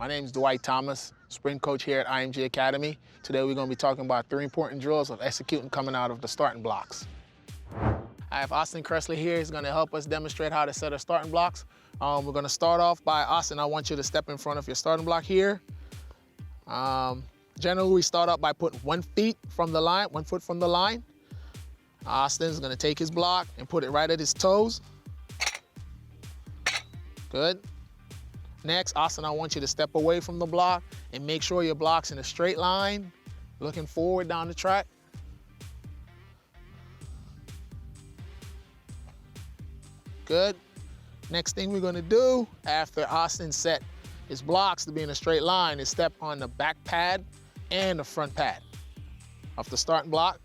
My name is Dwight Thomas, sprint coach here at IMG Academy. Today we're going to be talking about 3 important drills of executing coming out of the starting blocks. I have Austin Cressley here. He's going to help us demonstrate how to set our starting blocks. We're going to start off by, Austin, I want you to step in front of your starting block here. Generally, we start out by putting 1 foot from the line. Austin's going to take his block and put it right at his toes. Good. Next, Austin, I want you to step away from the block and make sure your block's in a straight line, looking forward down the track. Good. Next thing we're gonna do after Austin set his blocks to be in a straight line is step on the back pad and the front pad of the starting block.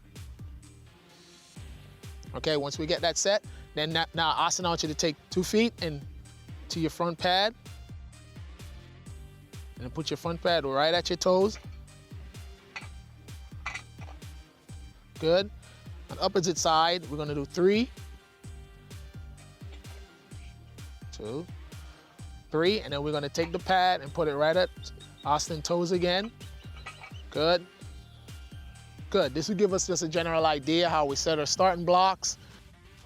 Okay, once we get that set, then now Austin, I want you to take 2 feet and to your front pad and then put your front pad right at your toes. Good. On the opposite side, we're gonna do 3, 2, 3, and then we're gonna take the pad and put it right at Austin's toes again. Good. Good. This will give us just a general idea how we set our starting blocks.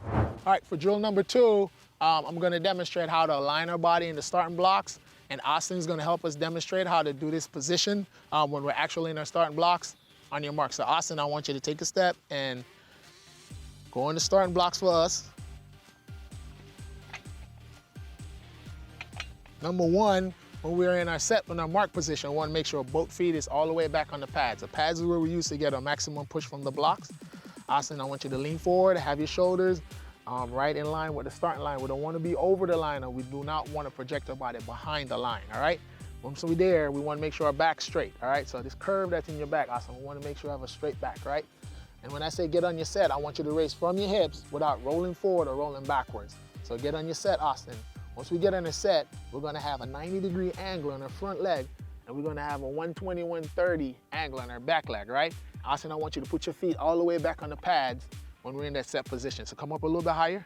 All right, for drill number 2, I'm gonna demonstrate how to align our body in the starting blocks, and Austin's gonna help us demonstrate how to do this position when we're actually in our starting blocks. On your mark. So Austin, I want you to take a step and go in the starting blocks for us. Number 1, when we're in our set, in our mark position, we want to make sure both feet is all the way back on the pads. The pads is where we use to get a maximum push from the blocks. Austin, I want you to lean forward, have your shoulders right in line with the starting line. We don't want to be over the line, and we do not want to project our body behind the line, all right? Once we're there, we want to make sure our back's straight, all right? So this curve that's in your back, Austin, we want to make sure you have a straight back, right? And when I say get on your set, I want you to raise from your hips without rolling forward or rolling backwards. So get on your set, Austin. Once we get on the set, we're gonna have a 90-degree angle on our front leg, and we're gonna have a 120, 130 angle on our back leg, right? Austin, I want you to put your feet all the way back on the pads when we're in that set position. So come up a little bit higher.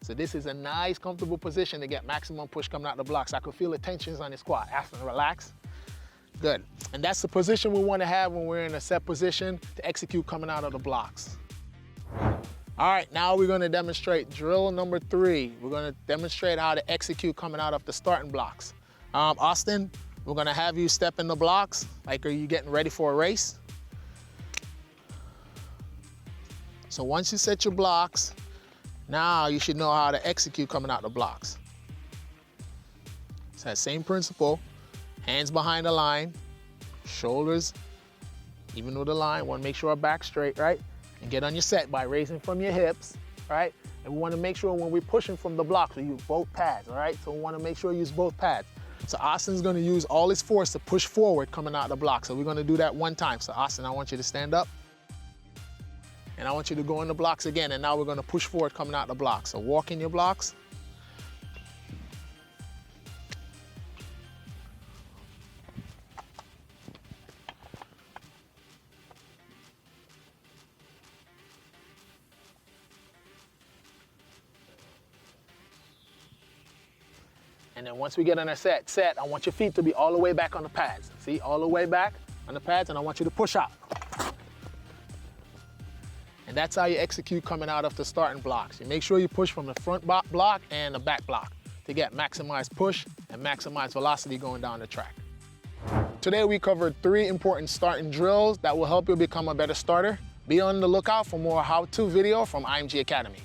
So this is a nice, comfortable position to get maximum push coming out the blocks. I can feel the tensions on the squat. Austin, relax. Good. And that's the position we wanna have when we're in a set position to execute coming out of the blocks. All right, now we're gonna demonstrate drill number 3. We're gonna demonstrate how to execute coming out of the starting blocks. Austin, we're gonna have you step in the blocks like are you getting ready for a race. So once you set your blocks, now you should know how to execute coming out the blocks. It's that same principle, hands behind the line, shoulders even with the line. Wanna make sure our back's straight, right? And get on your set by raising from your hips, right? And we wanna make sure when we're pushing from the blocks, we use both pads, all right? So we wanna make sure we use both pads. So Austin's gonna use all his force to push forward coming out the block. So we're gonna do that 1 time. So Austin, I want you to stand up. And I want you to go in the blocks again, and now we're gonna push forward coming out the blocks. So walk in your blocks. And then once we get on our set, I want your feet to be all the way back on the pads. See, all the way back on the pads, and I want you to push out. And that's how you execute coming out of the starting blocks. You make sure you push from the front block and the back block to get maximized push and maximized velocity going down the track. Today we covered 3 important starting drills that will help you become a better starter. Be on the lookout for more how-to video from IMG Academy.